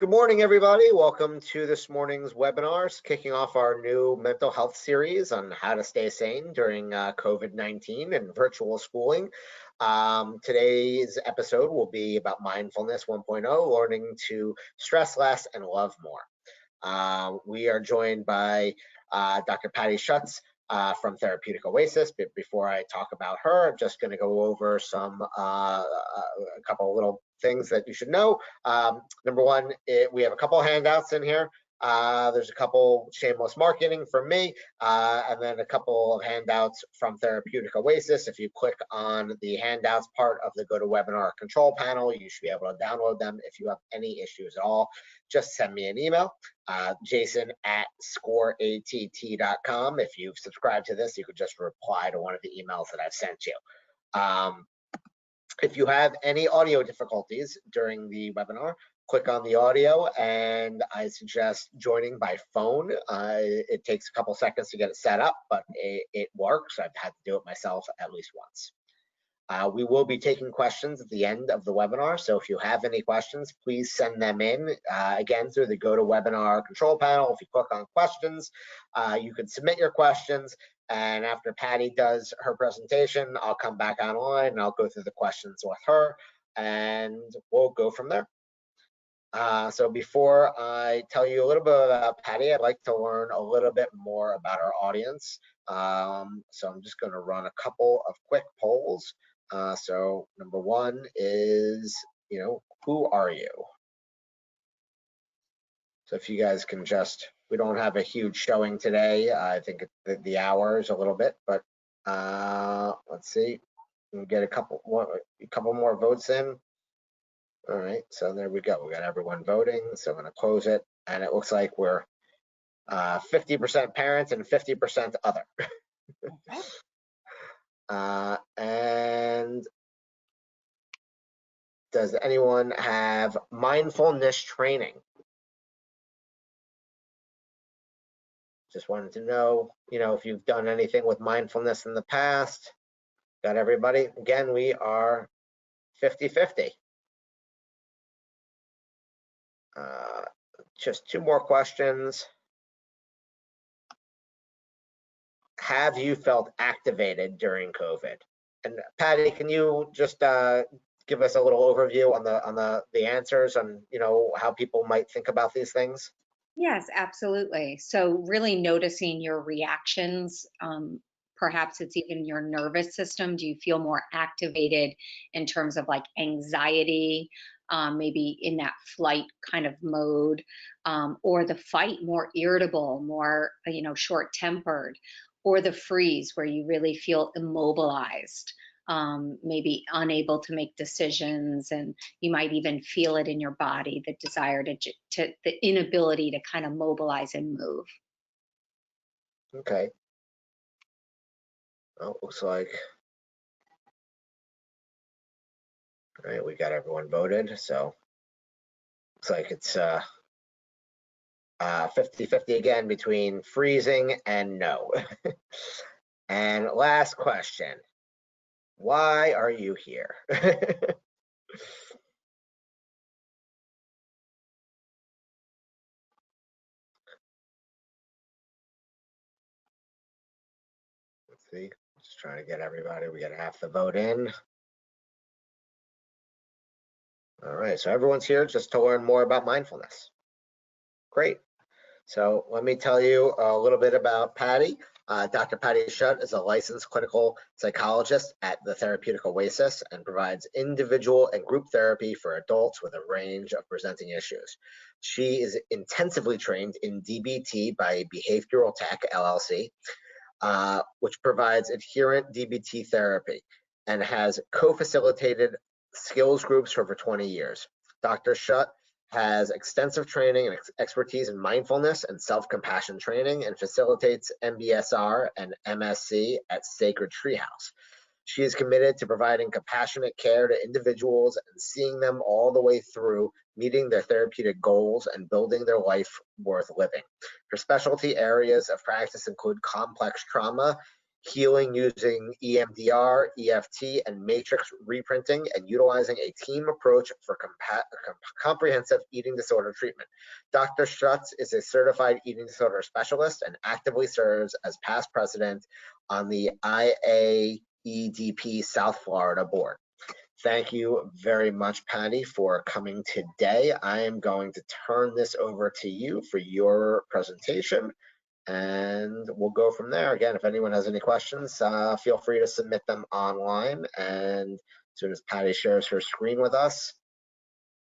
Good morning, everybody. Welcome to this morning's webinars, kicking off our new mental health series on how to stay sane during COVID-19 and virtual schooling. Today's episode will be about mindfulness 1.0, learning to stress less and love more. We are joined by Dr. Patty Schutz from Therapeutic Oasis. But before I talk about her, I'm just going to go over a couple of little things that you should know. Number one, we have a couple of handouts in here. There's a couple shameless marketing from me, and then a couple of handouts from Therapeutic Oasis. If you click on the handouts part of the GoToWebinar control panel, you should be able to download them. If you have any issues at all, just send me an email, jason@scoreatt.com. If you've subscribed to this, you could just reply to one of the emails that I've sent you. If you have any audio difficulties during the webinar, click on the audio, and I suggest joining by phone. It takes a couple seconds to get it set up, but it works. I've had to do it myself at least once. We will be taking questions at the end of the webinar, so if you have any questions, please send them in, again, through the GoToWebinar control panel. If you click on questions, you can submit your questions, and after Patty does her presentation, I'll come back online and I'll go through the questions with her, and we'll go from there. So before I tell you a little bit about Patty, I'd like to learn a little bit more about our audience. So I'm just going to run a couple of quick polls. So number one is, who are you? So if you guys can we don't have a huge showing today. I think the hour is a little bit, but let's see. We'll get a couple more votes in. All right, so there we go. We got everyone voting. So I'm going to close it, and it looks like we're 50% parents and 50% other. And does anyone have mindfulness training? Just wanted to know, if you've done anything with mindfulness in the past. Got everybody? Again, we are 50-50. Just two more questions. Have you felt activated during COVID? And Patty, can you just give us a little overview on the answers on how people might think about these things? Yes, absolutely. So really noticing your reactions. Perhaps it's even your nervous system. Do you feel more activated in terms of like anxiety, maybe in that flight kind of mode, or the fight, more irritable, more short-tempered, or the freeze where you really feel immobilized, maybe unable to make decisions, and you might even feel it in your body, the desire the inability to kind of mobilize and move. Okay. Well, looks like, all right, we got everyone voted, so looks like it's 50-50 again between freezing and no. And last question, why are you here? Let's see, just trying to get everybody, we got half the vote in. All right, so everyone's here just to learn more about mindfulness. Great. So let me tell you a little bit about Patty. Dr. Patty Schutz is a licensed clinical psychologist at the Therapeutic Oasis and provides individual and group therapy for adults with a range of presenting issues. She is intensively trained in DBT by Behavioral Tech LLC, which provides adherent DBT therapy and has co-facilitated skills groups for over 20 years. Dr. Schutz has extensive training and expertise in mindfulness and self-compassion training and facilitates MBSR and MSc at Sacred Treehouse. She is committed to providing compassionate care to individuals and seeing them all the way through meeting their therapeutic goals and building their life worth living. Her specialty areas of practice include complex trauma, healing using EMDR, EFT, and matrix reprinting, and utilizing a team approach for comprehensive eating disorder treatment. Dr. Schutz is a certified eating disorder specialist and actively serves as past president on the iaedp South Florida board. Thank you very much, Patty, for coming today. I am going to turn this over to you for your presentation, and we'll go from there. Again, if anyone has any questions, feel free to submit them online. And as soon as Patty shares her screen with us.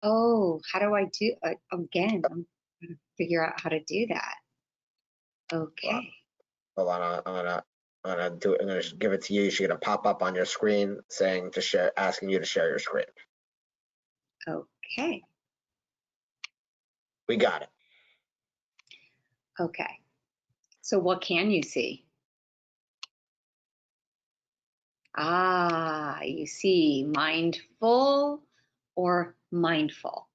Oh, how do I do again? I'm gonna figure out how to do that. Okay. Hold on, I'm gonna do it. I'm gonna give it to you. She's gonna pop up on your screen saying to share, asking you to share your screen. Okay. We got it. Okay. So what can you see? Ah, you see mindful or mindful.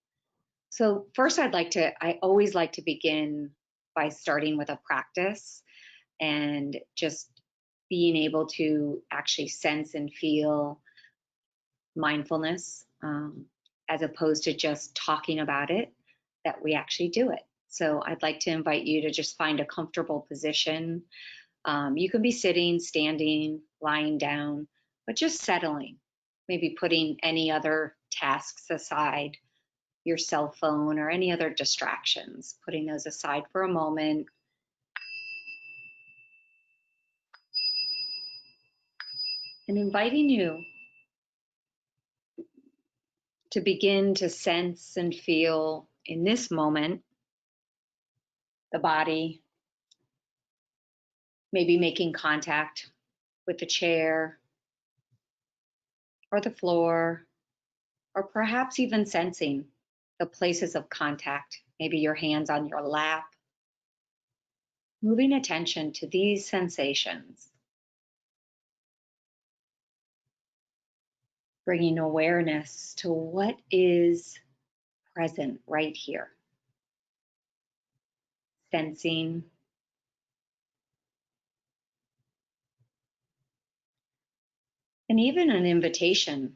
So first I always like to begin by starting with a practice and just being able to actually sense and feel mindfulness, as opposed to just talking about it, that we actually do it. So I'd like to invite you to just find a comfortable position. You can be sitting, standing, lying down, but just settling, maybe putting any other tasks aside, your cell phone or any other distractions, putting those aside for a moment. And inviting you to begin to sense and feel in this moment the body, maybe making contact with the chair or the floor, or perhaps even sensing the places of contact, maybe your hands on your lap. Moving attention to these sensations, bringing awareness to what is present right here. Sensing, and even an invitation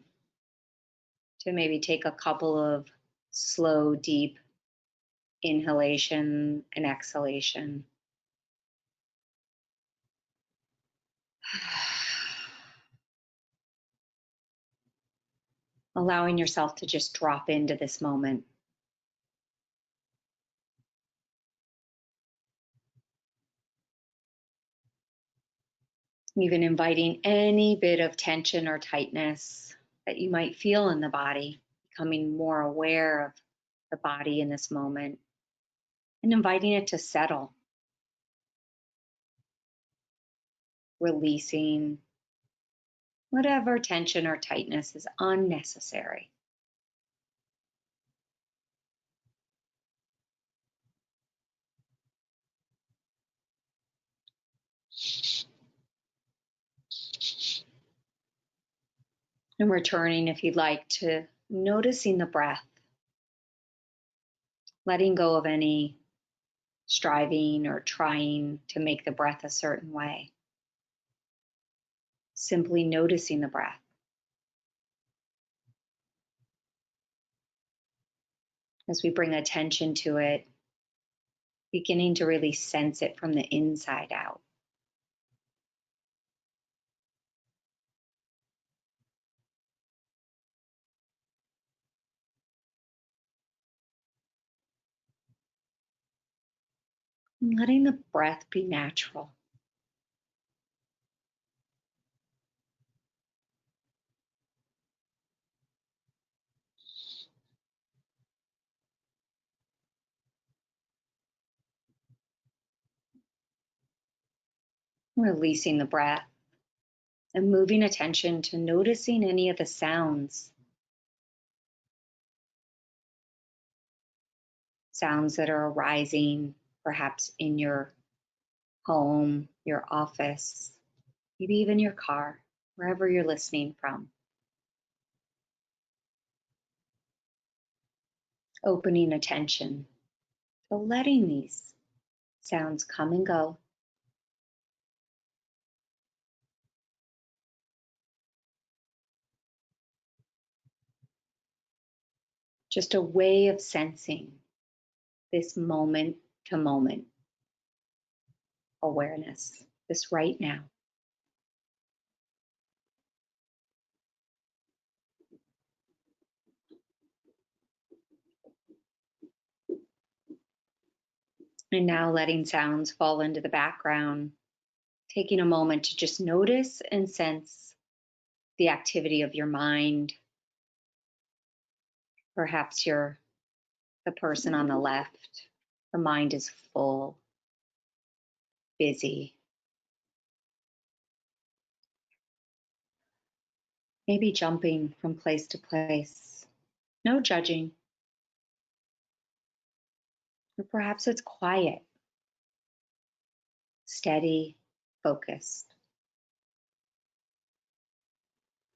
to maybe take a couple of slow, deep inhalation and exhalation. Allowing yourself to just drop into this moment. Even inviting any bit of tension or tightness that you might feel in the body, becoming more aware of the body in this moment, and inviting it to settle, releasing whatever tension or tightness is unnecessary. And returning, if you'd like, to noticing the breath, letting go of any striving or trying to make the breath a certain way. Simply noticing the breath. As we bring attention to it, beginning to really sense it from the inside out. And letting the breath be natural. Releasing the breath and moving attention to noticing any of the sounds. Sounds that are arising perhaps in your home, your office, maybe even your car, wherever you're listening from. Opening attention to letting these sounds come and go. Just a way of sensing this moment to moment awareness, this right now. And now letting sounds fall into the background, taking a moment to just notice and sense the activity of your mind. Perhaps you're the person on the left. The mind is full, busy. Maybe jumping from place to place. No judging. Or perhaps it's quiet, steady, focused,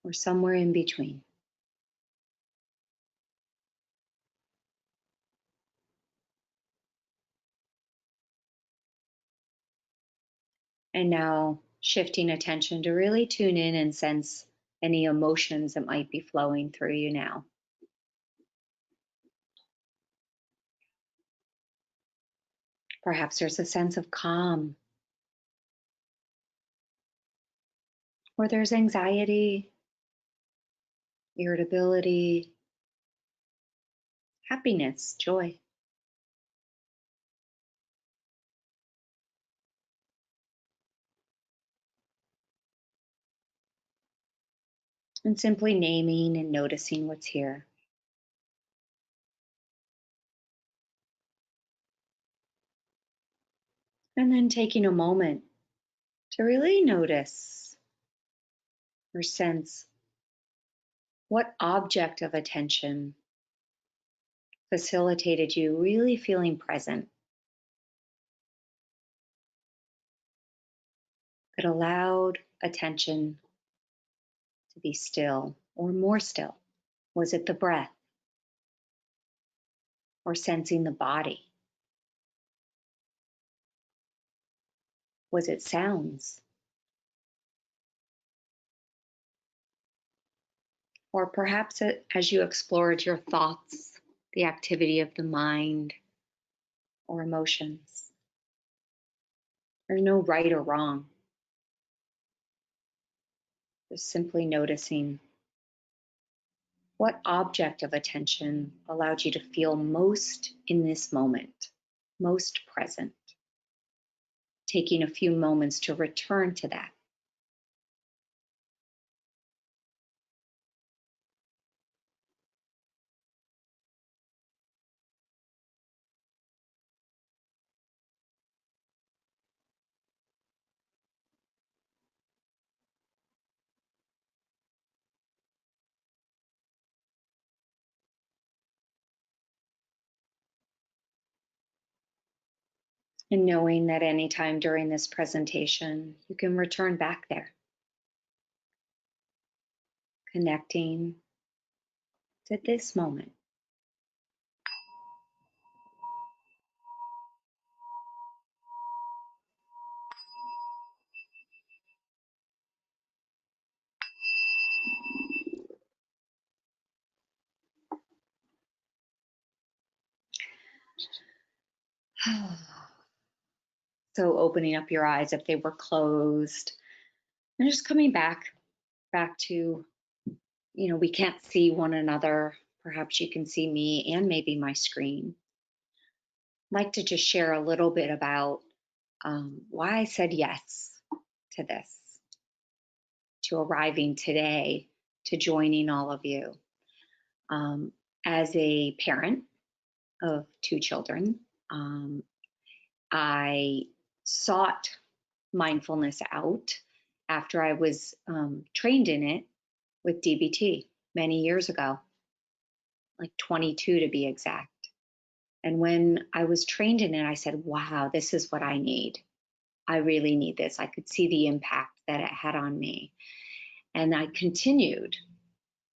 or somewhere in between. And now shifting attention to really tune in and sense any emotions that might be flowing through you now. Perhaps there's a sense of calm, or there's anxiety, irritability, happiness, joy. And simply naming and noticing what's here. And then taking a moment to really notice or sense what object of attention facilitated you really feeling present, that allowed attention to be still or more still. Was it the breath or sensing the body? Was it sounds? Or perhaps as you explored your thoughts, the activity of the mind or emotions. There's no right or wrong. Just simply noticing what object of attention allowed you to feel most in this moment, most present. Taking a few moments to return to that. And knowing that anytime during this presentation, you can return back there, connecting to this moment. So opening up your eyes if they were closed, and just coming back to, we can't see one another. Perhaps you can see me and maybe my screen. I'd like to just share a little bit about why I said yes to this, to arriving today, to joining all of you. As a parent of 2 children, I sought mindfulness out after I was trained in it with DBT many years ago, like 22 to be exact. And when I was trained in it, I said, wow, this is what I need. I really need this. I could see the impact that it had on me. And I continued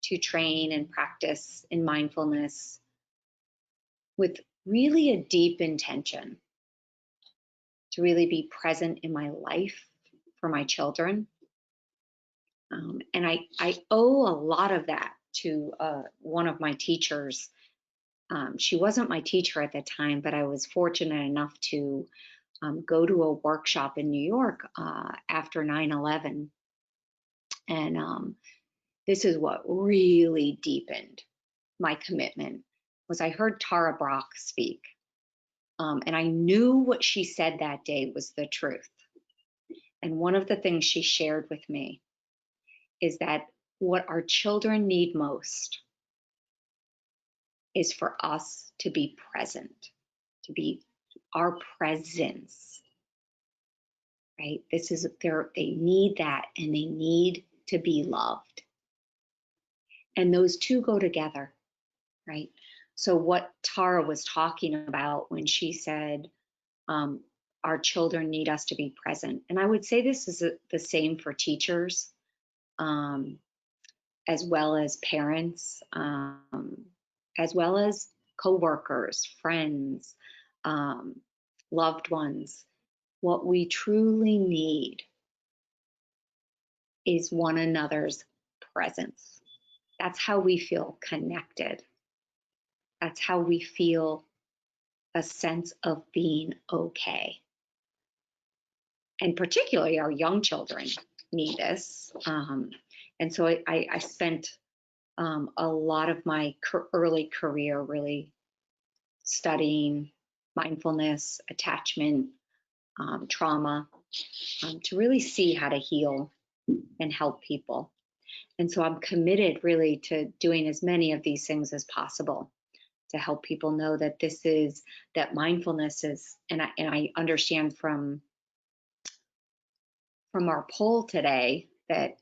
to train and practice in mindfulness with really a deep intention to really be present in my life for my children. And I owe a lot of that to one of my teachers She wasn't my teacher at the time, but I was fortunate enough to go to a workshop in New York after 9/11. And this is what really deepened my commitment was I heard Tara Brach speak. And I knew what she said that day was the truth. And one of the things she shared with me is that what our children need most is for us to be present, to be our presence, right? This is they need that, and they need to be loved. And those two go together, right? So what Tara was talking about when she said, our children need us to be present. And I would say this is the same for teachers, as well as parents, as well as coworkers, friends, loved ones. What we truly need is one another's presence. That's how we feel connected. That's how we feel a sense of being okay. And particularly our young children need this. And so I spent a lot of my early career really studying mindfulness, attachment, trauma, to really see how to heal and help people. And so I'm committed really to doing as many of these things as possible to help people know that that mindfulness is, and I understand from our poll today that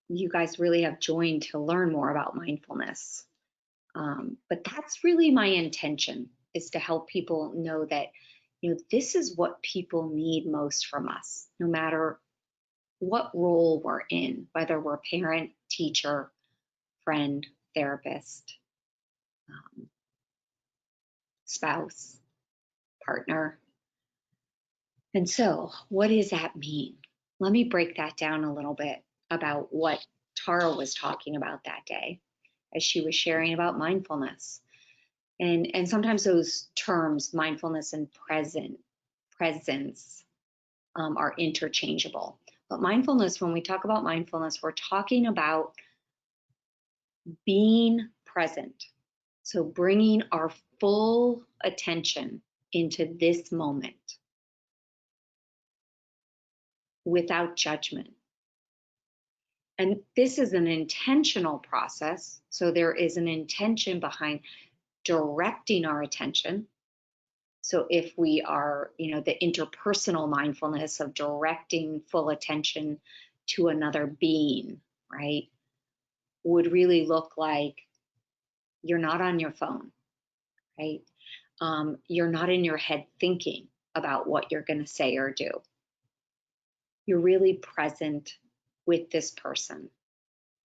you guys really have joined to learn more about mindfulness. But that's really my intention, is to help people know that, this is what people need most from us, no matter what role we're in, whether we're parent, teacher, friend, therapist, spouse, partner. And so what does that mean? Let me break that down a little bit about what Tara was talking about that day as she was sharing about mindfulness. And sometimes those terms, mindfulness and presence, are interchangeable. But mindfulness, when we talk about mindfulness, we're talking about being present. So bringing our full attention into this moment without judgment. And this is an intentional process. So there is an intention behind directing our attention. So if we are, the interpersonal mindfulness of directing full attention to another being, right, would really look like you're not on your phone, right? You're not in your head thinking about what you're going to say or do. You're really present with this person.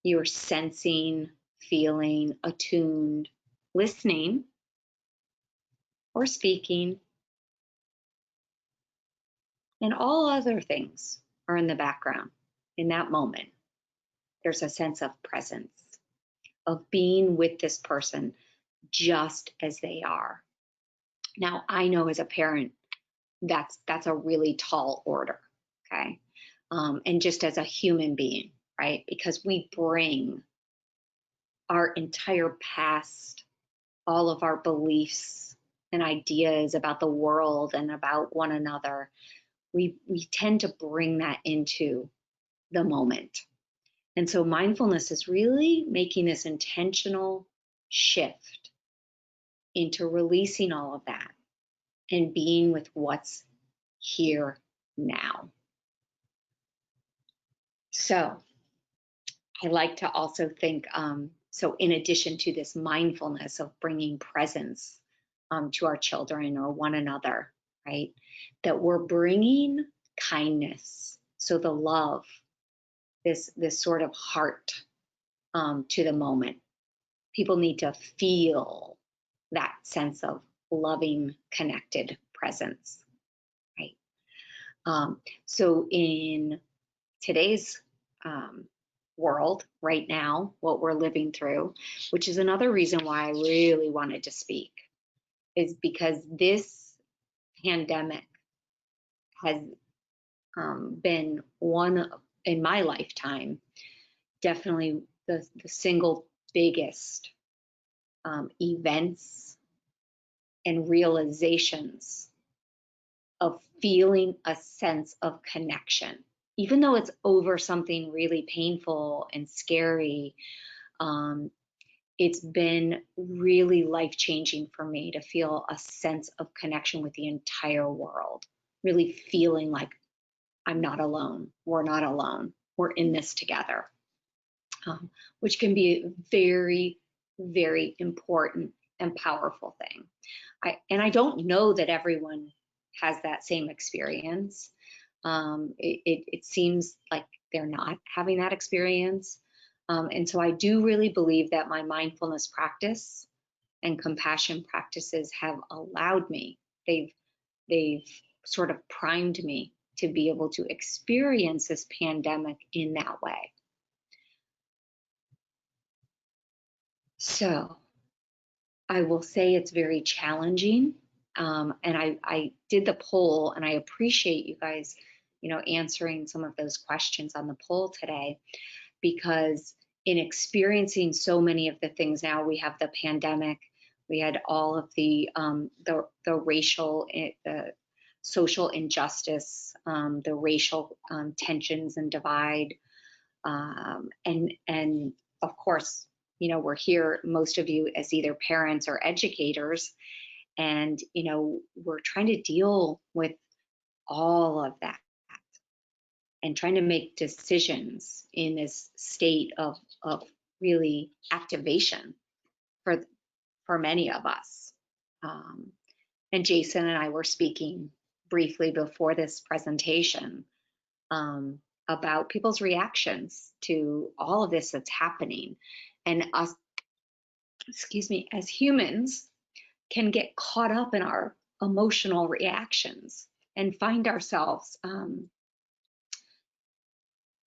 You're sensing, feeling, attuned, listening, or speaking, and all other things are in the background. In that moment, there's a sense of presence, of being with this person just as they are. Now, I know as a parent, that's a really tall order, okay? And just as a human being, right? Because we bring our entire past, all of our beliefs and ideas about the world and about one another, we tend to bring that into the moment. And so mindfulness is really making this intentional shift into releasing all of that and being with what's here now. So I like to also think, so in addition to this mindfulness of bringing presence to our children or one another, right, that we're bringing kindness, so the love, this sort of heart to the moment. People need to feel that sense of loving, connected presence, right? So in today's world right now, what we're living through, which is another reason why I really wanted to speak, is because this pandemic has been one in my lifetime, definitely the single biggest events and realizations of feeling a sense of connection. Even though it's over something really painful and scary, it's been really life-changing for me to feel a sense of connection with the entire world, really feeling like I'm not alone, we're not alone, we're in this together, which can be a very, very important and powerful thing. I don't know that everyone has that same experience. It seems like they're not having that experience. And so I do really believe that my mindfulness practice and compassion practices have allowed me, they've sort of primed me to be able to experience this pandemic in that way. So I will say it's very challenging. And I did the poll, and I appreciate you guys, answering some of those questions on the poll today, because in experiencing so many of the things now, we have the pandemic, we had all of the racial, the social injustice, the racial tensions and divide, and of course, we're here, most of you, as either parents or educators, and we're trying to deal with all of that and trying to make decisions in this state of really activation for many of us. And Jason and I were speaking briefly before this presentation about people's reactions to all of this that's happening, and us, as humans, can get caught up in our emotional reactions and find ourselves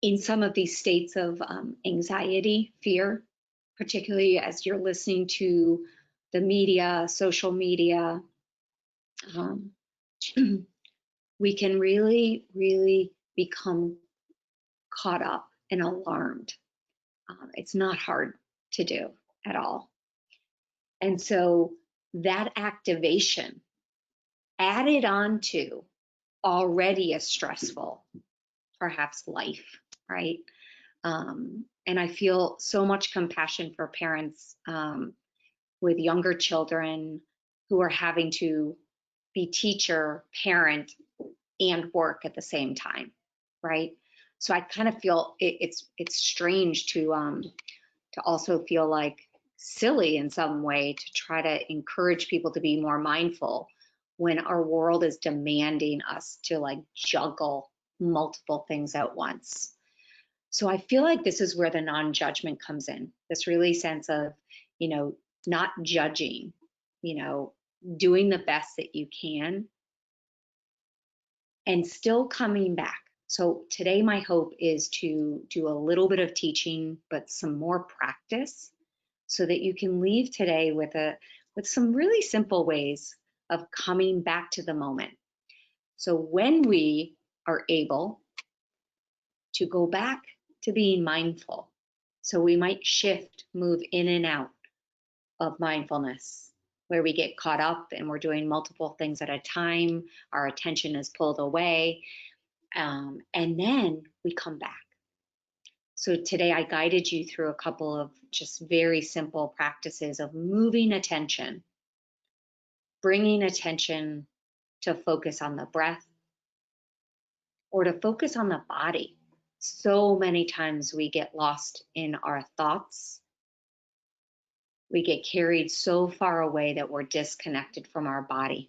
in some of these states of anxiety, fear, particularly as you're listening to the media, social media. We can really, really become caught up and alarmed. It's not hard to do at all. And so that activation added on to already a stressful, perhaps, life, right? And I feel so much compassion for parents with younger children who are having to be teacher, parent, and work at the same time, right? So I kind of feel it's strange to also feel like silly in some way to try to encourage people to be more mindful when our world is demanding us to like juggle multiple things at once. So I feel like this is where the non-judgment comes in, this really sense of, not judging, doing the best that you can and still coming back. So today my hope is to do a little bit of teaching, but some more practice, so that you can leave today with some really simple ways of coming back to the moment. So when we are able to go back to being mindful, so we might shift, move in and out of mindfulness, where we get caught up and we're doing multiple things at a time, our attention is pulled away, and then we come back. So today I guided you through a couple of just very simple practices of moving attention, bringing attention to focus on the breath or to focus on the body. So many times we get lost in our thoughts. We get carried so far away that we're disconnected from our body.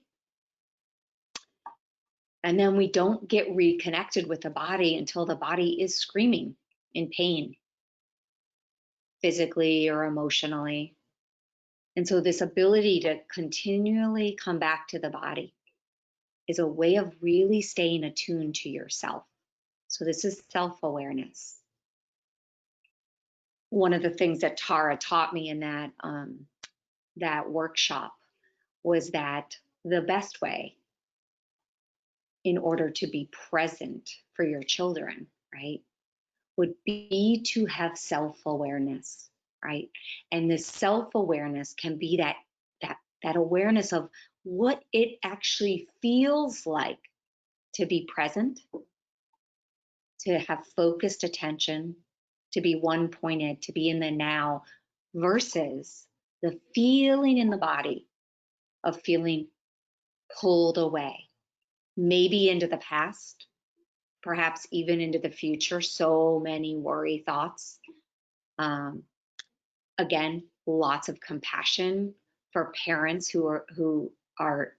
And then we don't get reconnected with the body until the body is screaming in pain, physically or emotionally. And so this ability to continually come back to the body is a way of really staying attuned to yourself. So this is self-awareness. one of the things that Tara taught me in that workshop was that the best way in order to be present for your children, right, would be to have self-awareness, right? And this self-awareness can be that awareness of what it actually feels like to be present, to have focused attention, to be one-pointed, to be in the now, versus the feeling in the body of feeling pulled away, maybe into the past, perhaps even into the future. So many worry thoughts. Again, lots of compassion for parents who are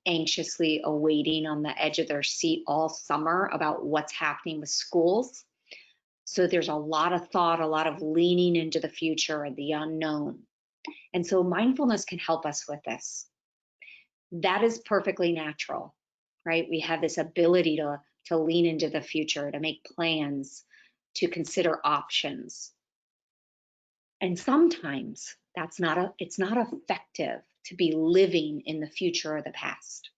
anxiously awaiting on the edge of their seat all summer about what's happening with schools. So there's a lot of thought, a lot of leaning into the future and the unknown. And so mindfulness can help us with this. That is perfectly natural, right? We have this ability to lean into the future, to make plans, to consider options. And sometimes it's not effective to be living in the future or the past.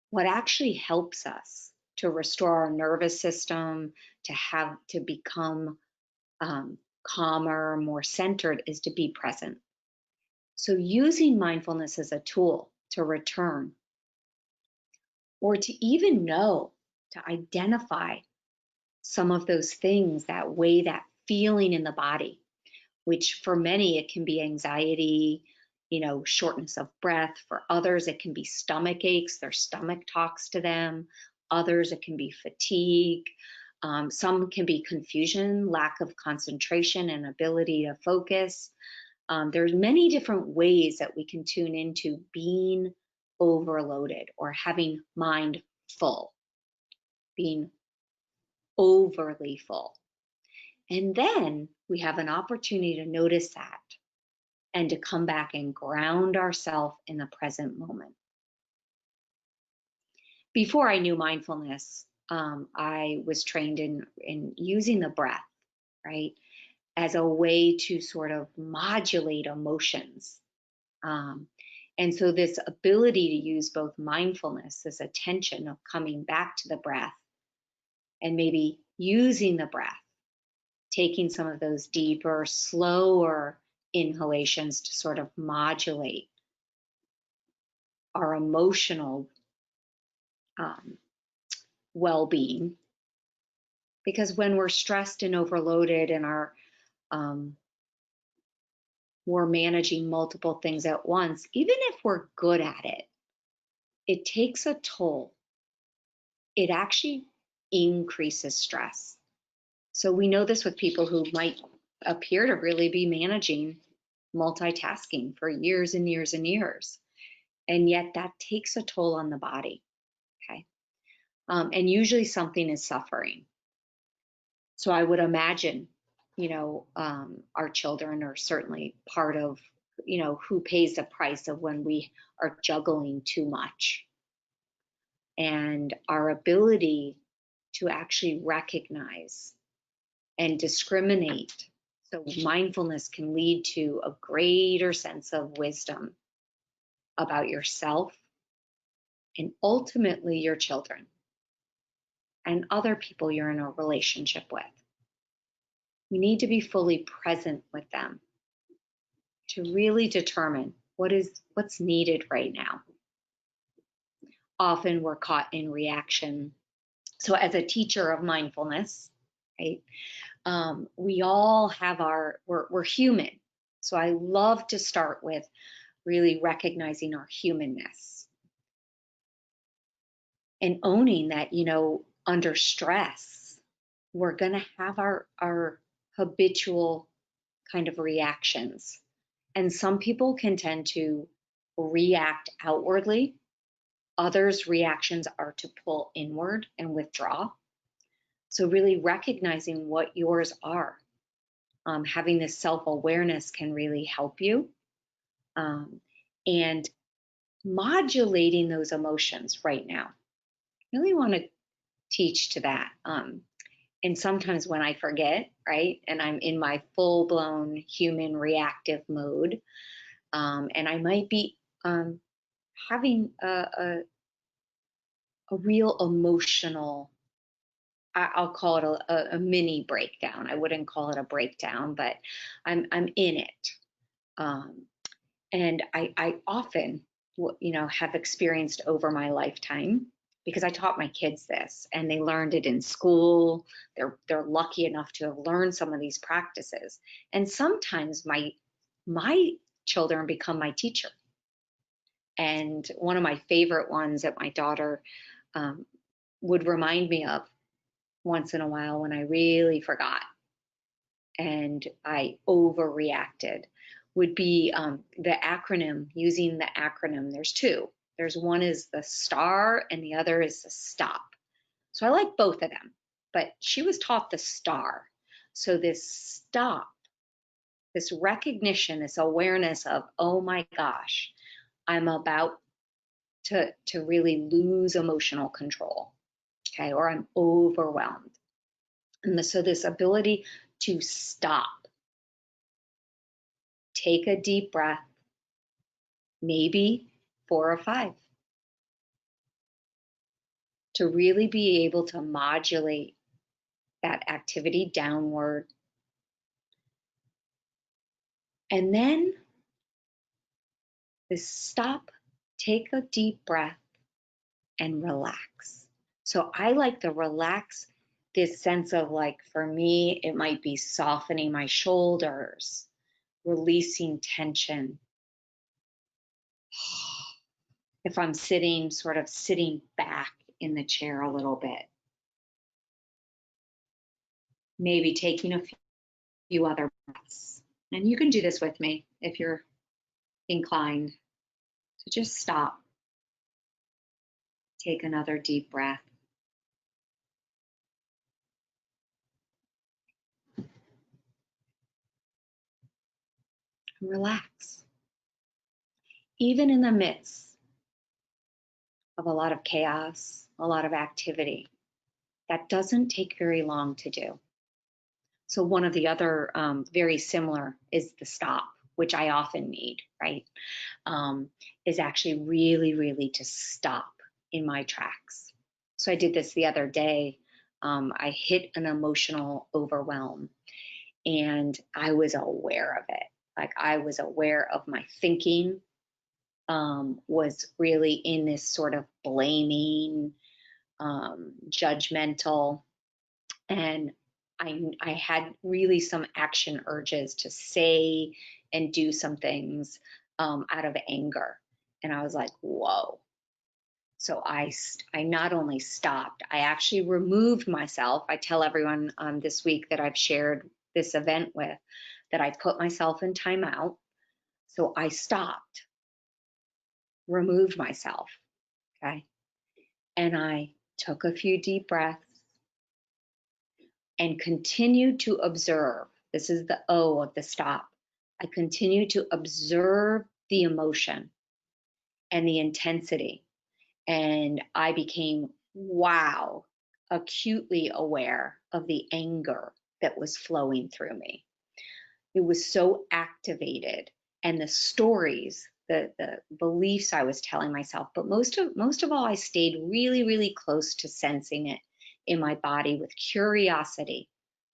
What actually helps us to restore our nervous system, to become calmer, more centered, is to be present. So using mindfulness as a tool to return, or to even know, to identify some of those things that weigh that feeling in the body, which for many, it can be anxiety, shortness of breath. For others, it can be stomach aches, their stomach talks to them. Others, it can be fatigue. Some can be confusion, lack of concentration and ability to focus. There's many different ways that we can tune into being overloaded or having mind full, being overly full. And then we have an opportunity to notice that and to come back and ground ourselves in the present moment. Before I knew mindfulness, I was trained in using the breath, right, as a way to sort of modulate emotions. And so this ability to use both mindfulness, this attention of coming back to the breath, and maybe using the breath, taking some of those deeper, slower inhalations to sort of modulate our emotional well-being. Because when we're stressed and overloaded and we're managing multiple things at once, even if we're good at it, it takes a toll. It actually increases stress. So we know this with people who might appear to really be managing multitasking for years and years and years. And yet that takes a toll on the body, okay? And usually something is suffering. So I would imagine, our children are certainly part of, who pays the price of when we are juggling too much. And our ability to actually recognize and discriminate. So mindfulness can lead to a greater sense of wisdom about yourself and ultimately your children and other people you're in a relationship with. You need to be fully present with them to really determine what's needed right now. Often we're caught in reaction. So as a teacher of mindfulness, right, we all have we're human. So I love to start with really recognizing our humanness and owning that, under stress, we're going to have our habitual kind of reactions. And some people can tend to react outwardly. Others' reactions are to pull inward and withdraw. So really recognizing what yours are. Having this self-awareness can really help you. And modulating those emotions right now. Really want to teach to that. And sometimes when I forget, right, and I'm in my full-blown human reactive mode, and I might be having a real emotional, I'll call it a mini breakdown. I wouldn't call it a breakdown, but I'm in it. And I often, have experienced over my lifetime, because I taught my kids this and they learned it in school. They're lucky enough to have learned some of these practices. And sometimes my children become my teacher. And one of my favorite ones that my daughter would remind me of once in a while when I really forgot and I overreacted would be the acronym, using the acronym. There's two. There's one is the STAR and the other is the STOP. So I like both of them, but she was taught the STAR. So this stop, this recognition, this awareness of, oh my gosh, I'm about to really lose emotional control, okay, or I'm overwhelmed. And so this ability to stop, take a deep breath, maybe 4 or 5, to really be able to modulate that activity downward. And then this stop, take a deep breath, and relax. So I like the relax, this sense of, like, for me, it might be softening my shoulders, releasing tension. If I'm sort of sitting back in the chair a little bit, maybe taking a few other breaths. And you can do this with me if you're inclined. So just stop, take another deep breath. And relax. Even in the midst of a lot of chaos, a lot of activity, that doesn't take very long to do. So one of the other very similar is the stop, which I often need, right? Is actually really, really to stop in my tracks. So I did this the other day. I hit an emotional overwhelm and I was aware of it. Like, I was aware of my thinking, was really in this sort of blaming, judgmental, and I had really some action urges to say and do some things out of anger. And I was like, whoa. So I not only stopped, I actually removed myself. I tell everyone this week that I've shared this event with that I put myself in timeout. So I stopped, removed myself, okay? And I took a few deep breaths and continued to observe. This is the O of the stop. I continued to observe the emotion and the intensity. And I became, wow, acutely aware of the anger that was flowing through me. It was so activated, and the stories, the beliefs I was telling myself, but most of all, I stayed really, really close to sensing it in my body with curiosity.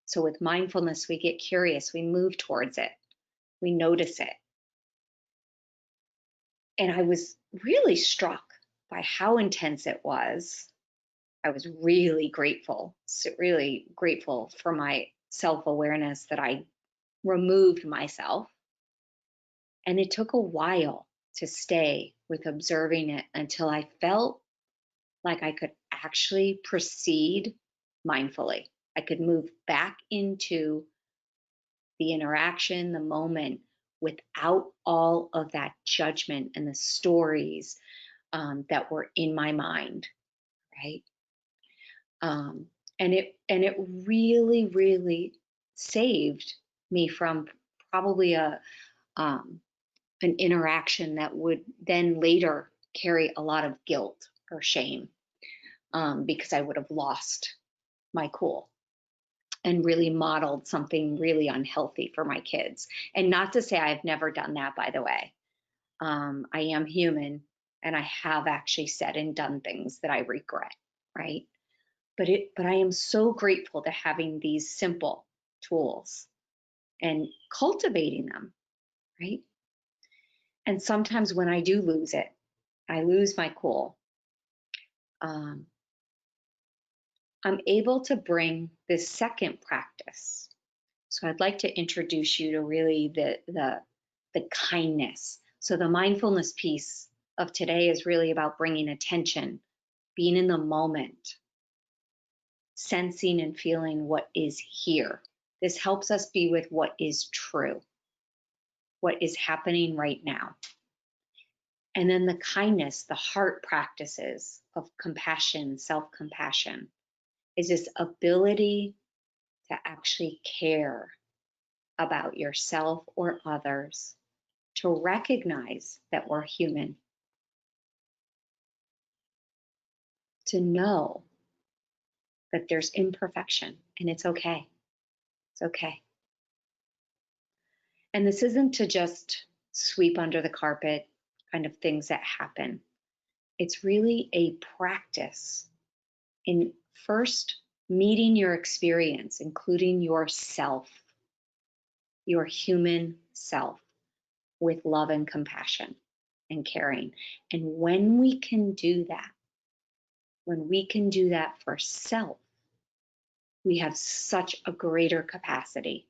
So with mindfulness, we get curious, we move towards it, we notice it. And I was really struck by how intense it was. I was really grateful for my self-awareness that I removed myself. And it took a while to stay with observing it until I felt like I could actually proceed mindfully. I could move back into the interaction, the moment, without all of that judgment and the stories that were in my mind, right? And it really, really saved me from probably an interaction that would then later carry a lot of guilt or shame, because I would have lost my cool. and really modeled something really unhealthy for my kids. And not to say I've never done that, by the way. I am human, and I have actually said and done things that I regret, right? But I am so grateful to having these simple tools and cultivating them, right? And sometimes when I do lose it, I lose my cool. I'm able to bring this second practice. So I'd like to introduce you to really the kindness. So the mindfulness piece of today is really about bringing attention, being in the moment, sensing and feeling what is here. This helps us be with what is true, what is happening right now. And then the kindness, the heart practices of compassion, self-compassion, is this ability to actually care about yourself or others, to recognize that we're human, to know that there's imperfection and it's okay. It's okay. And this isn't to just sweep under the carpet kind of things that happen. It's really a practice in first meeting your experience, including yourself, your human self, with love and compassion and caring. And when we can do that, for self, we have such a greater capacity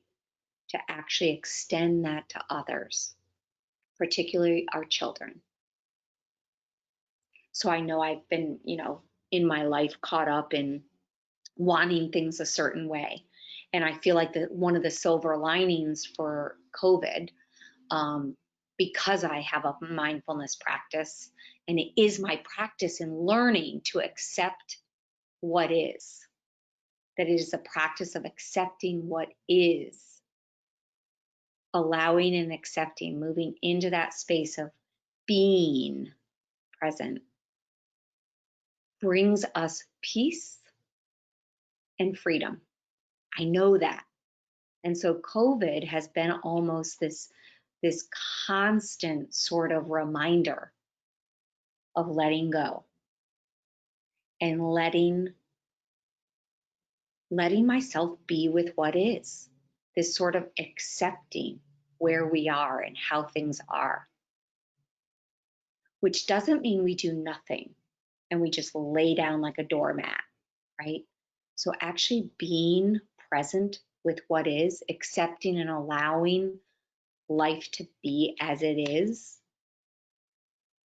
to actually extend that to others, particularly our children. So I know I've been, in my life caught up in wanting things a certain way. And I feel like one of the silver linings for COVID, because I have a mindfulness practice, and it is my practice in learning to accept what is, that it is a practice of accepting what is, allowing and accepting, moving into that space of being present, brings us peace and freedom. I know that. And so COVID has been almost this constant sort of reminder of letting go and letting myself be with what is, this sort of accepting where we are and how things are, which doesn't mean we do nothing and we just lay down like a doormat, right? So actually being present with what is, accepting and allowing life to be as it is.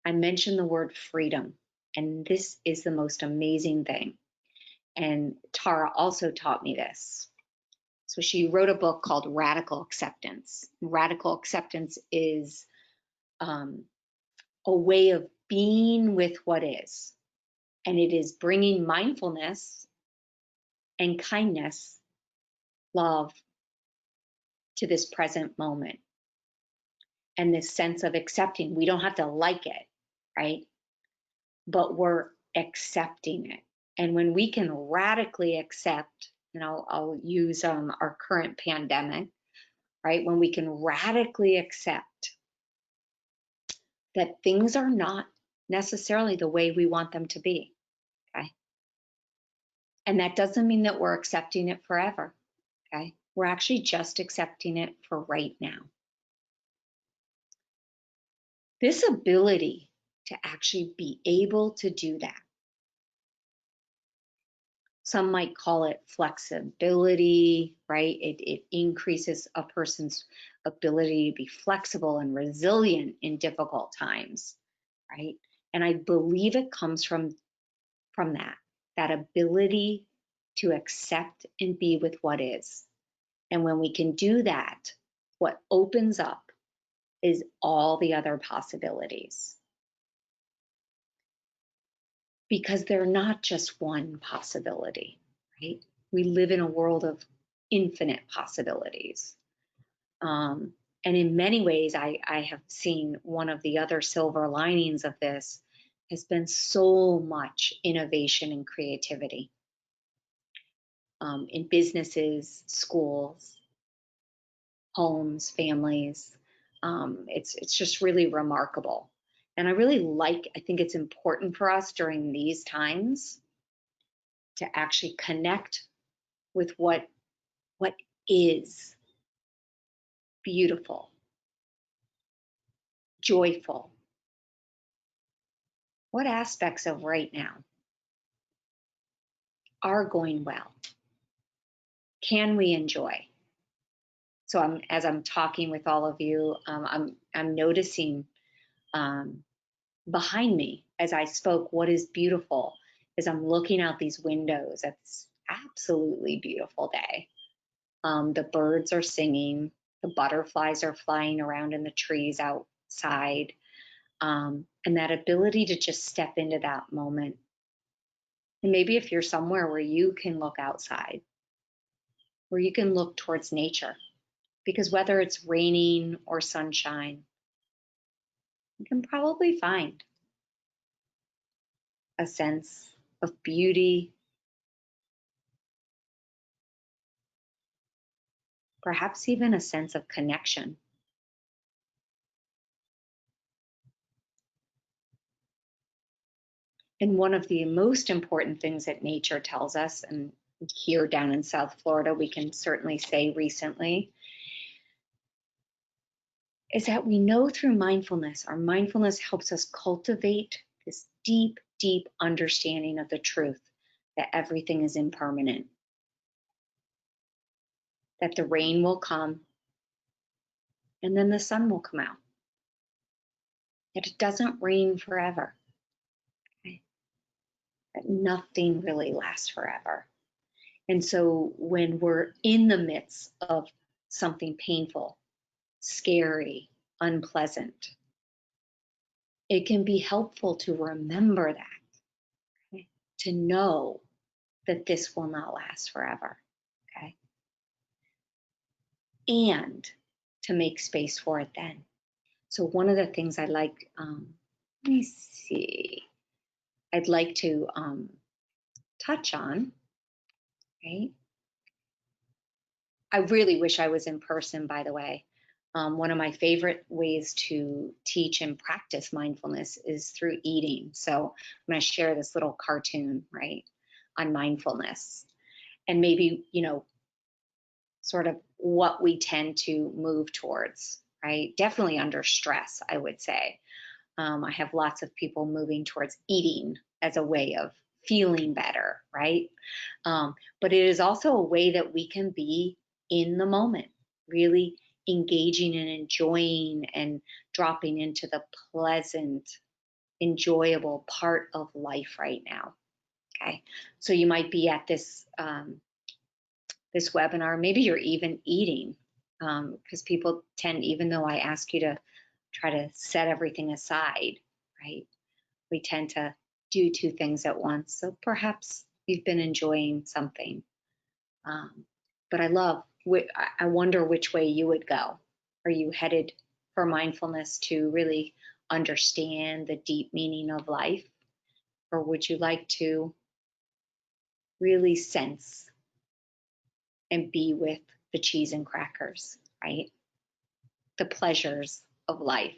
I mentioned the word freedom, and this is the most amazing thing. And Tara also taught me this. So she wrote a book called Radical Acceptance. Radical acceptance is a way of being with what is. And it is bringing mindfulness and kindness, love, to this present moment. And this sense of accepting. We don't have to like it, right? But we're accepting it. And when we can radically accept, and I'll use our current pandemic, right? When we can radically accept that things are not necessarily the way we want them to be, okay? And that doesn't mean that we're accepting it forever, okay? We're actually just accepting it for right now. This ability to actually be able to do that, some might call it flexibility, right? It increases a person's ability to be flexible and resilient in difficult times, right? And I believe it comes from that ability to accept and be with what is. And when we can do that, what opens up is all the other possibilities. Because they're not just one possibility, right? We live in a world of infinite possibilities. And in many ways, I have seen one of the other silver linings of this has been so much innovation and creativity. in businesses, schools, homes, families. It's just really remarkable. And I think it's important for us during these times to actually connect with what is beautiful, joyful. What aspects of right now are going well? Can we enjoy? So as I'm talking with all of you, I'm noticing behind me as I spoke what is beautiful as I'm looking out these windows at this absolutely beautiful day. The birds are singing, the butterflies are flying around in the trees outside, and that ability to just step into that moment. And maybe if you're somewhere where you can look outside, where you can look towards nature, because whether it's raining or sunshine, you can probably find a sense of beauty, perhaps even a sense of connection. And one of the most important things that nature tells us, and here down in South Florida, we can certainly say recently, is that we know through mindfulness, our mindfulness helps us cultivate this deep, deep understanding of the truth that everything is impermanent, that the rain will come and then the sun will come out, that it doesn't rain forever, okay? That nothing really lasts forever. And so when we're in the midst of something painful, scary, unpleasant, it can be helpful to remember that, okay? To know that this will not last forever, okay? And to make space for it then. So one of the things I like, let me see, I'd like to touch on, right? I really wish I was in person, by the way. One of my favorite ways to teach and practice mindfulness is through eating. So I'm going to share this little cartoon, right, on mindfulness. And maybe, sort of what we tend to move towards, right? Definitely under stress, I would say. I have lots of people moving towards eating as a way of feeling better, right? But it is also a way that we can be in the moment, really engaging and enjoying and dropping into the pleasant, enjoyable part of life right now. Okay, so you might be at this this webinar, maybe you're even eating, because people tend, even though I ask you to try to set everything aside, right? We tend to do two things at once. So perhaps you've been enjoying something. But I wonder which way you would go. Are you headed for mindfulness to really understand the deep meaning of life? Or would you like to really sense and be with the cheese and crackers, right? The pleasures of life.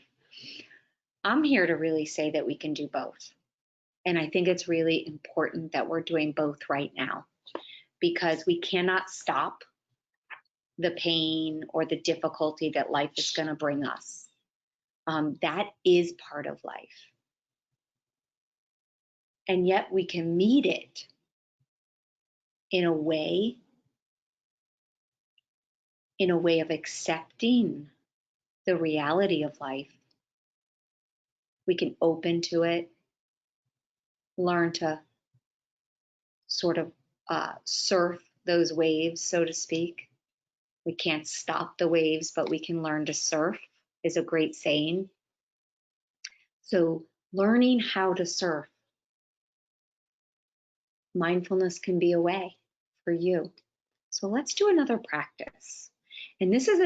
I'm here to really say that we can do both. And I think it's really important that we're doing both right now, because we cannot stop the pain or the difficulty that life is going to bring us. That is part of life. And yet we can meet it in a way of accepting the reality of life. We can open to it, learn to sort of surf those waves, so to speak. We can't stop the waves, but we can learn to surf, is a great saying. So learning how to surf, mindfulness can be a way for you. So let's do another practice. And this is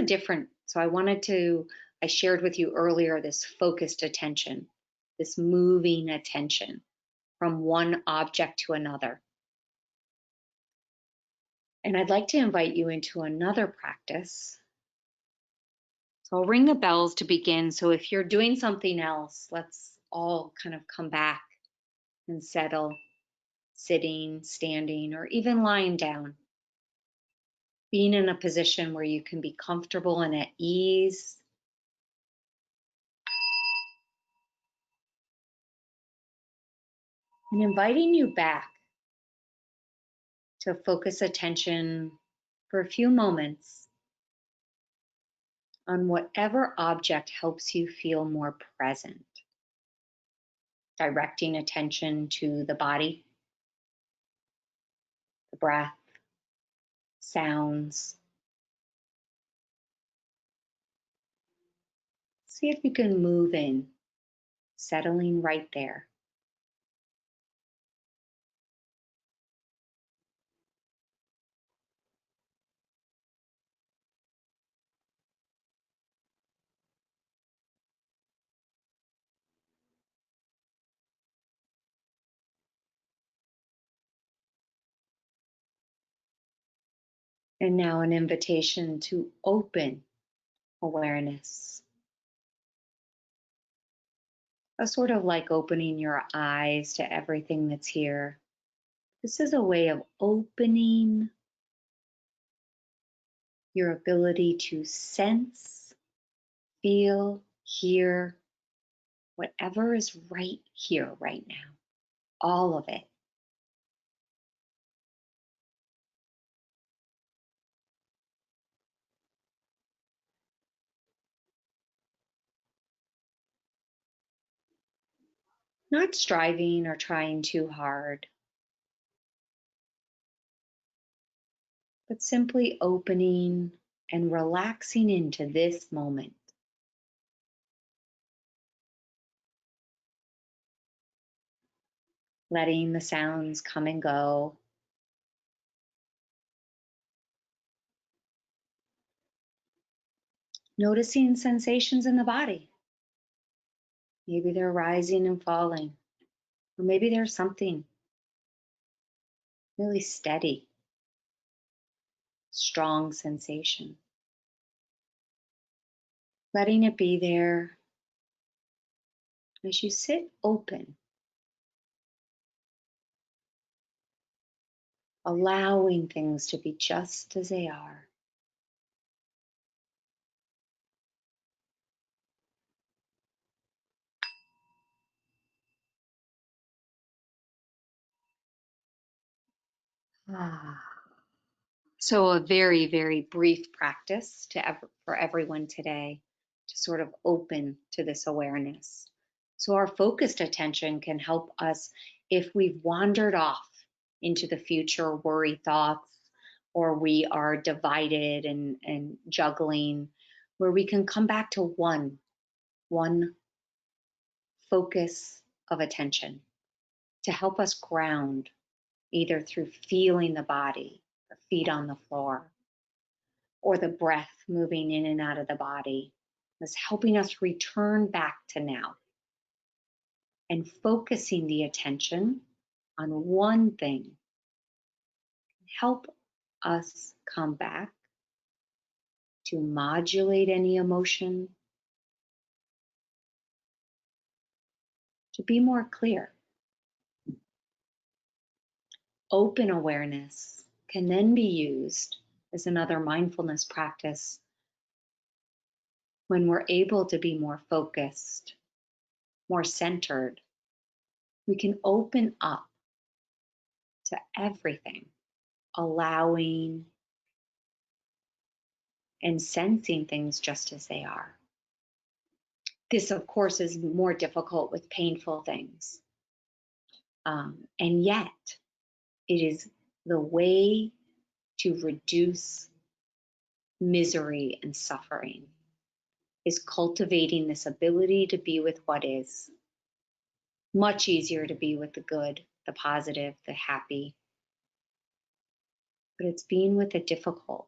I shared with you earlier this focused attention, this moving attention from one object to another. And I'd like to invite you into another practice. So I'll ring the bells to begin. So if you're doing something else, let's all kind of come back and settle, sitting, standing, or even lying down. Being in a position where you can be comfortable and at ease. And inviting you back to focus attention for a few moments on whatever object helps you feel more present. Directing attention to the body, the breath, sounds. See if you can move in, settling right there. And now an invitation to open awareness. A sort of like opening your eyes to everything that's here. This is a way of opening your ability to sense, feel, hear, whatever is right here, right now. All of it. Not striving or trying too hard, but simply opening and relaxing into this moment. Letting the sounds come and go. Noticing sensations in the body. Maybe they're rising and falling, or maybe there's something really steady, strong sensation. Letting it be there as you sit open, allowing things to be just as they are. So a very, very brief practice for everyone today to sort of open to this awareness. So our focused attention can help us if we've wandered off into the future worry thoughts, or we are divided and juggling, where we can come back to one focus of attention to help us ground, either through feeling the body, the feet on the floor, or the breath moving in and out of the body, is helping us return back to now and focusing the attention on one thing. Help us come back to modulate any emotion, to be more clear. Open awareness can then be used as another mindfulness practice when we're able to be more focused, more centered. We can open up to everything, allowing and sensing things just as they are. This, of course, is more difficult with painful things. And yet, it is the way to reduce misery and suffering, is cultivating this ability to be with what is. Much easier to be with the good, the positive, the happy. But it's being with the difficult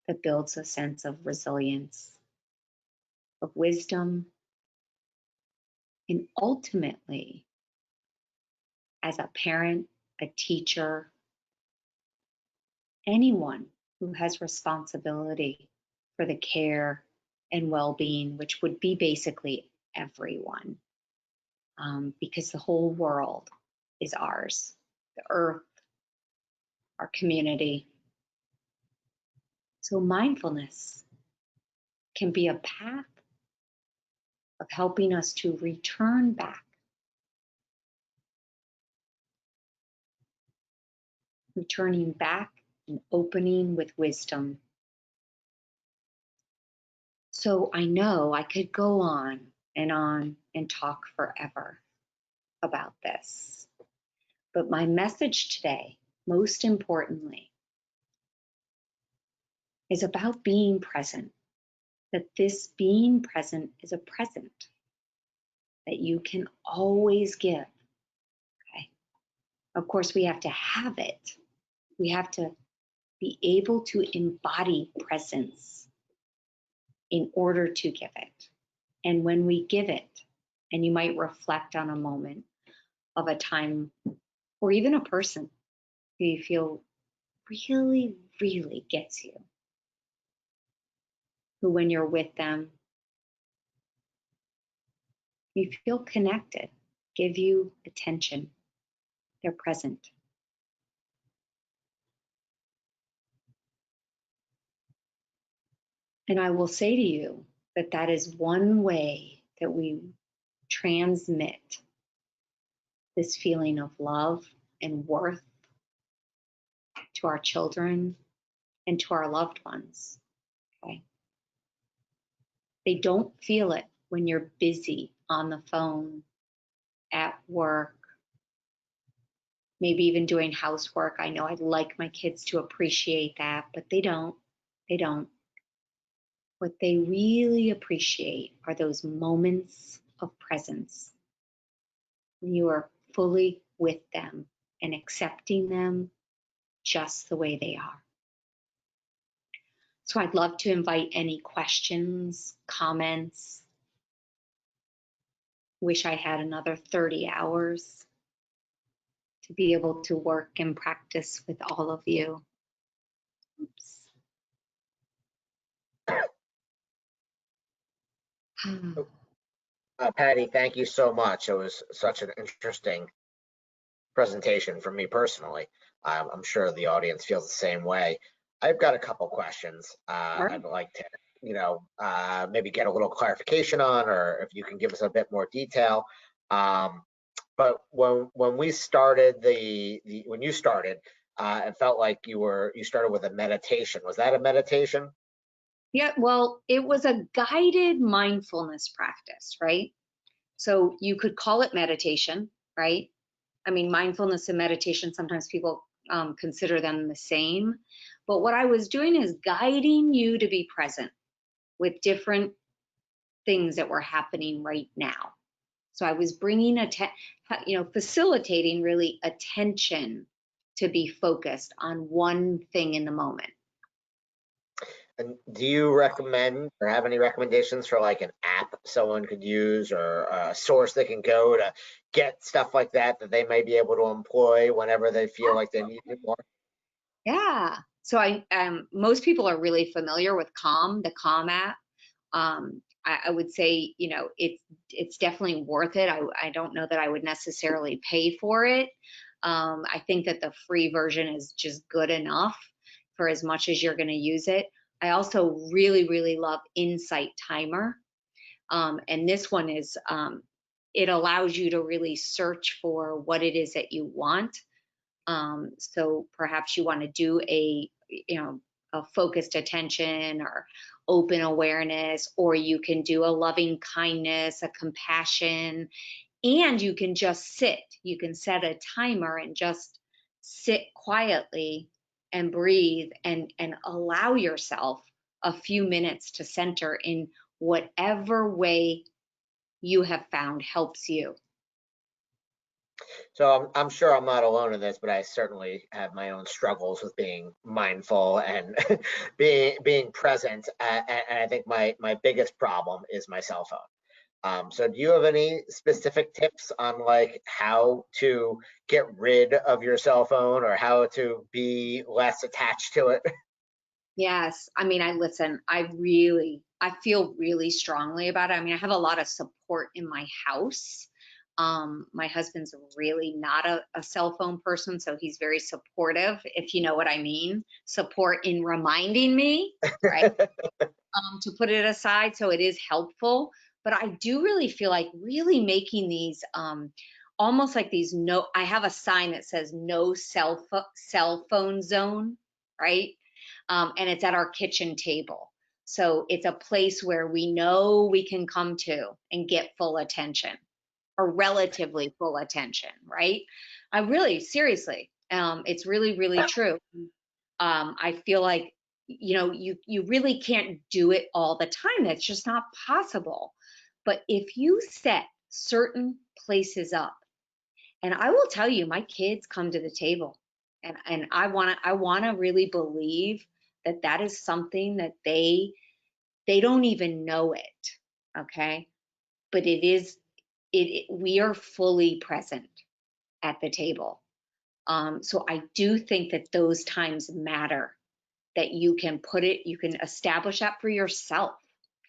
that builds a sense of resilience, of wisdom, and ultimately, as a parent, a teacher, anyone who has responsibility for the care and well-being, which would be basically everyone, because the whole world is ours, the earth, our community. So mindfulness can be a path of helping us to return back, returning back and opening with wisdom. So I know I could go on and talk forever about this. But my message today, most importantly, is about being present, that this being present is a present that you can always give. Okay. Of course, we have to have it. We have to be able to embody presence in order to give it. And when we give it, and you might reflect on a moment of a time or even a person who you feel really, really gets you, who when you're with them, you feel connected, give you attention, they're present. And I will say to you that that is one way that we transmit this feeling of love and worth to our children and to our loved ones. Okay. They don't feel it when you're busy on the phone, at work, maybe even doing housework. I know I'd like my kids to appreciate that, but they don't. They don't. What they really appreciate are those moments of presence when you are fully with them and accepting them just the way they are. So I'd love to invite any questions, comments. Wish I had another 30 hours to be able to work and practice with all of you. Oops. Patty, thank you so much. It was such an interesting presentation for me personally. I'm sure the audience feels the same way. I've got a couple questions I'd like to, maybe get a little clarification on, or if you can give us a bit more detail. But when we started when you started, it felt like you started with a meditation. Was that a meditation? Yeah, well, it was a guided mindfulness practice, right? So you could call it meditation, right? I mean, mindfulness and meditation, sometimes people consider them the same. But what I was doing is guiding you to be present with different things that were happening right now. So I was bringing, facilitating really attention to be focused on one thing in the moment. And do you recommend or have any recommendations for like an app someone could use, or a source they can go to get stuff like that they may be able to employ whenever they feel like they need it more? Yeah. So most people are really familiar with Calm, the Calm app. I would say, it's definitely worth it. I don't know that I would necessarily pay for it. I think that the free version is just good enough for as much as you're going to use it. I also really, really love Insight Timer. And this one is, it allows you to really search for what it is that you want. So perhaps you want to do a focused attention or open awareness, or you can do a loving kindness, a compassion, and you can just sit. You can set a timer and just sit quietly and breathe and allow yourself a few minutes to center in whatever way you have found helps you. So I'm sure I'm not alone in this, but I certainly have my own struggles with being mindful and being present. And I think my biggest problem is my cell phone. So do you have any specific tips on like how to get rid of your cell phone or how to be less attached to it? Yes. I mean, I feel really strongly about it. I mean, I have a lot of support in my house. My husband's really not a cell phone person, so he's very supportive, if you know what I mean. Support in reminding me, right? To put it aside. So it is helpful. But I do really feel like really making these almost like these no, I have a sign that says no cell phone zone, right? And it's at our kitchen table. So it's a place where we know we can come to and get full attention or relatively full attention, right? I really, seriously, it's really, really true. I feel like, you really can't do it all the time. That's just not possible. But if you set certain places up, and I will tell you, my kids come to the table, and I want to really believe that that is something that they don't even know it, okay? But we are fully present at the table. So I do think that those times matter, that you can establish that for yourself,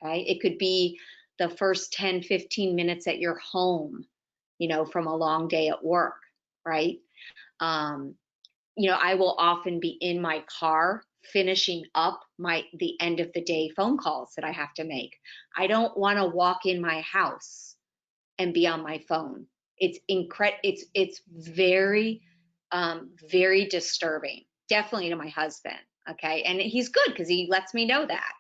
okay? It could be the first 10, 15 minutes at your home, from a long day at work, right? Um, I will often be in my car finishing up the end of the day phone calls that I have to make. I don't want to walk in my house and be on my phone. It's very very disturbing, definitely to my husband. Okay, and he's good because he lets me know that.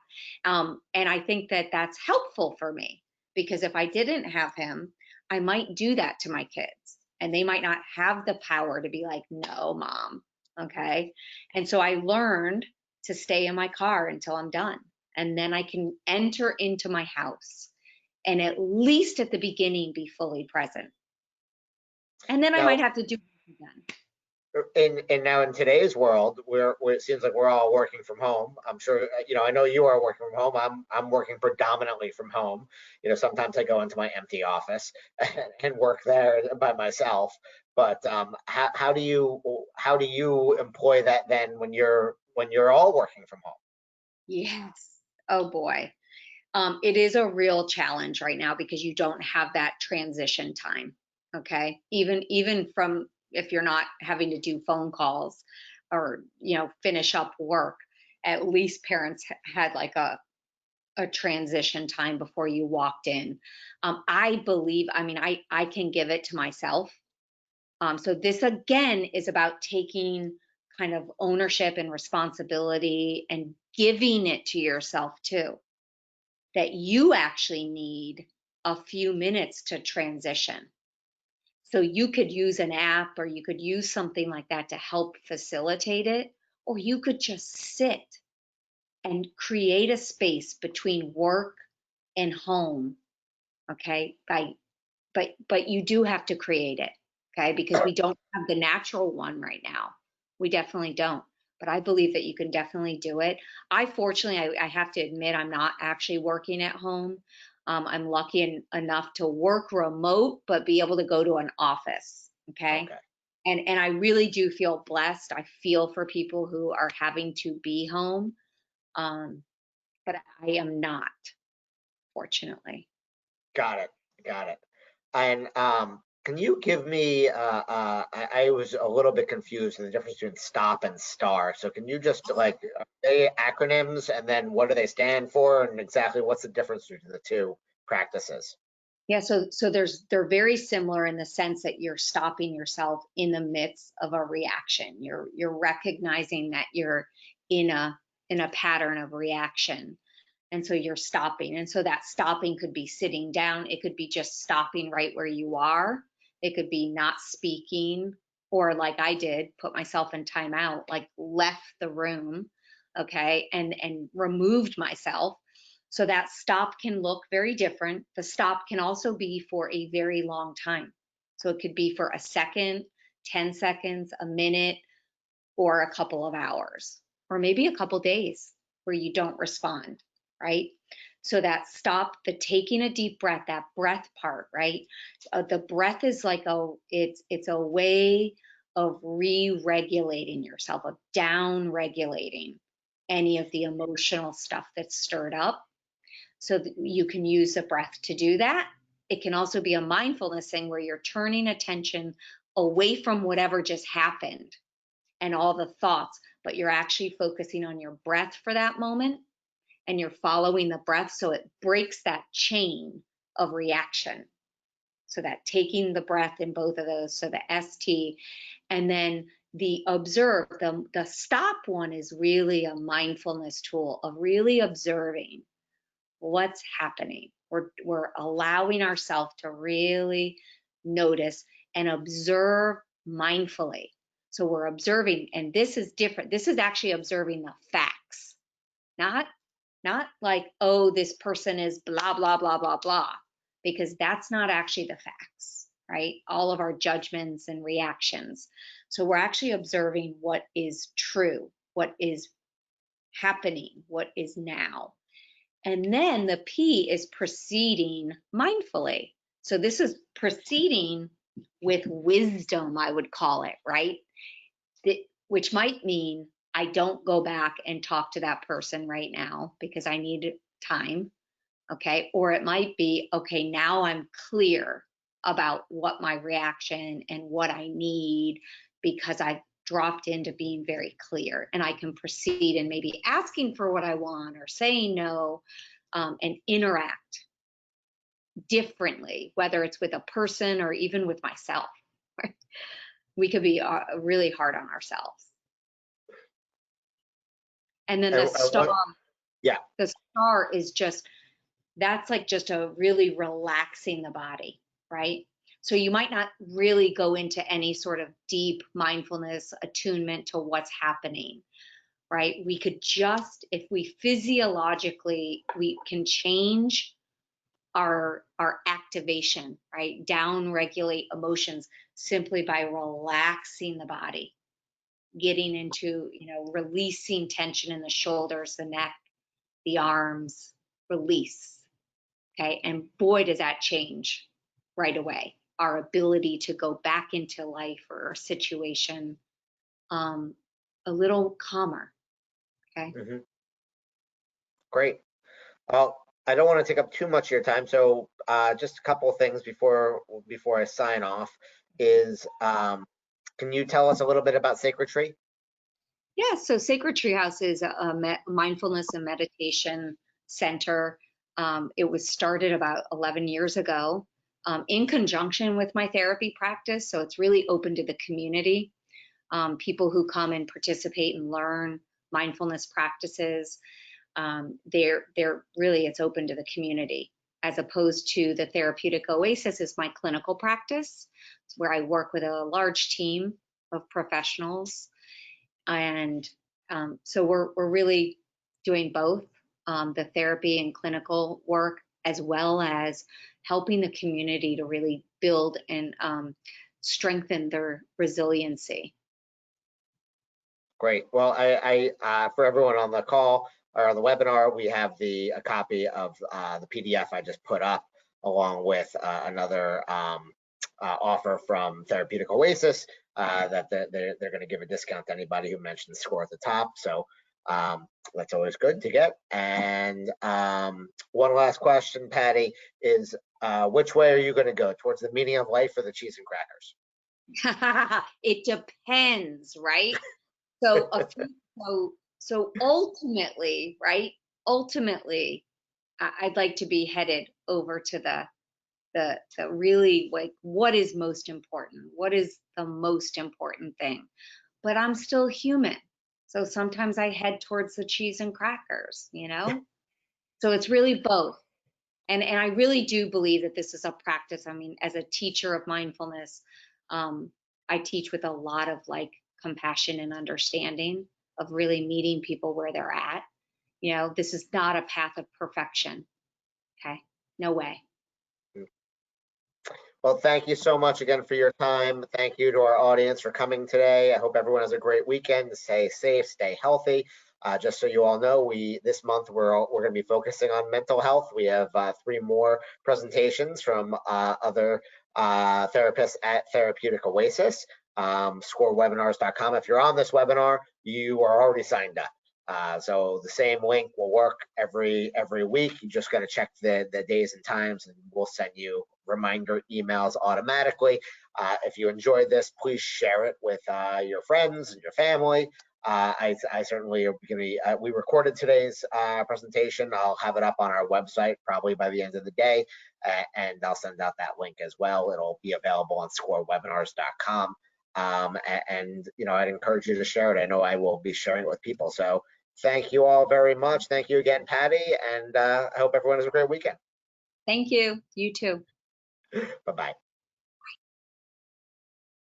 And I think that that's helpful for me, because if I didn't have him, I might do that to my kids, and they might not have the power to be like, no, mom. Okay, and so I learned to stay in my car until I'm done, and then I can enter into my house and at least at the beginning be fully present. And then I Now, might have to do it again. now in today's world, where it seems like we're all working from home. I'm sure I know you are working from home. I'm working predominantly from home. Sometimes I go into my empty office and work there by myself. But how do you employ that then when you're all working from home? Yes. Oh boy. It is a real challenge right now because you don't have that transition time. Okay. Even from, if you're not having to do phone calls or, finish up work, at least parents had like a transition time before you walked in. I believe, I mean, I can give it to myself. So this again is about taking kind of ownership and responsibility and giving it to yourself too, that you actually need a few minutes to transition. So you could use an app or you could use something like that to help facilitate it, or you could just sit and create a space between work and home, okay? But you do have to create it, okay? Because we don't have the natural one right now. We definitely don't. But I believe that you can definitely do it. Fortunately, I have to admit, I'm not actually working at home. I'm lucky enough to work remote, but be able to go to an office, okay? Okay. And I really do feel blessed. I feel for people who are having to be home, um, but I am not, fortunately. Got it. Got it. And can you give me? I was a little bit confused in the difference between stop and star. So can you just like are they acronyms, and then what do they stand for, and exactly what's the difference between the two practices? Yeah, so they're very similar in the sense that you're stopping yourself in the midst of a reaction. You're recognizing that you're in a pattern of reaction. And so you're stopping. And so that stopping could be sitting down, it could be just stopping right where you are. It could be not speaking, or like I did, put myself in timeout, like left the room, okay, and removed myself. So that stop can look very different. The stop can also be for a very long time. So it could be for a second, 10 seconds, a minute, or a couple of hours, or maybe a couple days where you don't respond, right? So that stop, the taking a deep breath, that breath part, right? The breath is like it's a way of re-regulating yourself, of down-regulating any of the emotional stuff that's stirred up. So that you can use the breath to do that. It can also be a mindfulness thing where you're turning attention away from whatever just happened and all the thoughts, but you're actually focusing on your breath for that moment, and you're following the breath so it breaks that chain of reaction. So that taking the breath in both of those, so the ST, and then the observe, the stop one is really a mindfulness tool of really observing what's happening. We're allowing ourselves to really notice and observe mindfully. So we're observing, and this is different. This is actually observing the facts, not like, oh, this person is blah, blah, blah, blah, blah, because that's not actually the facts, right? All of our judgments and reactions. So we're actually observing what is true, what is happening, what is now. And then the P is proceeding mindfully. So this is proceeding with wisdom, I would call it, right? Which might mean I don't go back and talk to that person right now because I need time, okay? Or it might be, okay, now I'm clear about what my reaction and what I need because I've dropped into being very clear, and I can proceed and maybe asking for what I want or saying no, and interact differently, whether it's with a person or even with myself. Right? We could be really hard on ourselves. And then the star, yeah, the star is just, that's like just a really relaxing the body, right? So you might not really go into any sort of deep mindfulness attunement to what's happening, right? We could just, if we physiologically, we can change our activation, right? Down regulate emotions simply by relaxing the body, getting into, releasing tension in the shoulders, the neck, the arms, release. Okay. And boy, does that change right away our ability to go back into life or a situation a little calmer. Okay. mm-hmm. Great. Well, I don't want to take up too much of your time, so just a couple of things before I sign off is, can you tell us a little bit about Sacred Tree? Yeah, so Sacred Treehouse is a mindfulness and meditation center. It was started about 11 years ago in conjunction with my therapy practice, so it's really open to the community. People who come and participate and learn mindfulness practices, they're really, it's open to the community, as opposed to the therapeutic oasis is my clinical practice, where I work with a large team of professionals. And so we're really doing both the therapy and clinical work, as well as helping the community to really build and strengthen their resiliency. Great. Well, I for everyone on the call or on the webinar, we have a copy of the PDF I just put up, along with another offer from Therapeutic Oasis that they're going to give a discount to anybody who mentioned the score at the top. So that's always good to get. And one last question, Patty, is which way are you going to go? Towards the meaning of life or the cheese and crackers? It depends, right? So so ultimately, right? Ultimately, I'd like to be headed over to the really, like, what is most important? What is the most important thing? But I'm still human. So sometimes I head towards the cheese and crackers, So it's really both. And I really do believe that this is a practice. I mean, as a teacher of mindfulness, I teach with a lot of like compassion and understanding of really meeting people where they're at. This is not a path of perfection. Okay. No way. Well, thank you so much again for your time. Thank you to our audience for coming today. I hope everyone has a great weekend. Stay safe, stay healthy. Just so you all know, this month we're going to be focusing on mental health. We have 3 more presentations from other therapists at Therapeutic Oasis. Scorewebinars.com. If you're on this webinar, you are already signed up. So the same link will work every week. You just got to check the days and times, and we'll send you reminder emails automatically. If you enjoyed this, please share it with your friends and your family. I certainly are going to be, we recorded today's presentation. I'll have it up on our website probably by the end of the day, and I'll send out that link as well. It'll be available on scorewebinars.com. And I'd encourage you to share it. I know I will be sharing it with people. So thank you all very much. Thank you again, Patty, and I hope everyone has a great weekend. Thank you. You too. Bye-bye.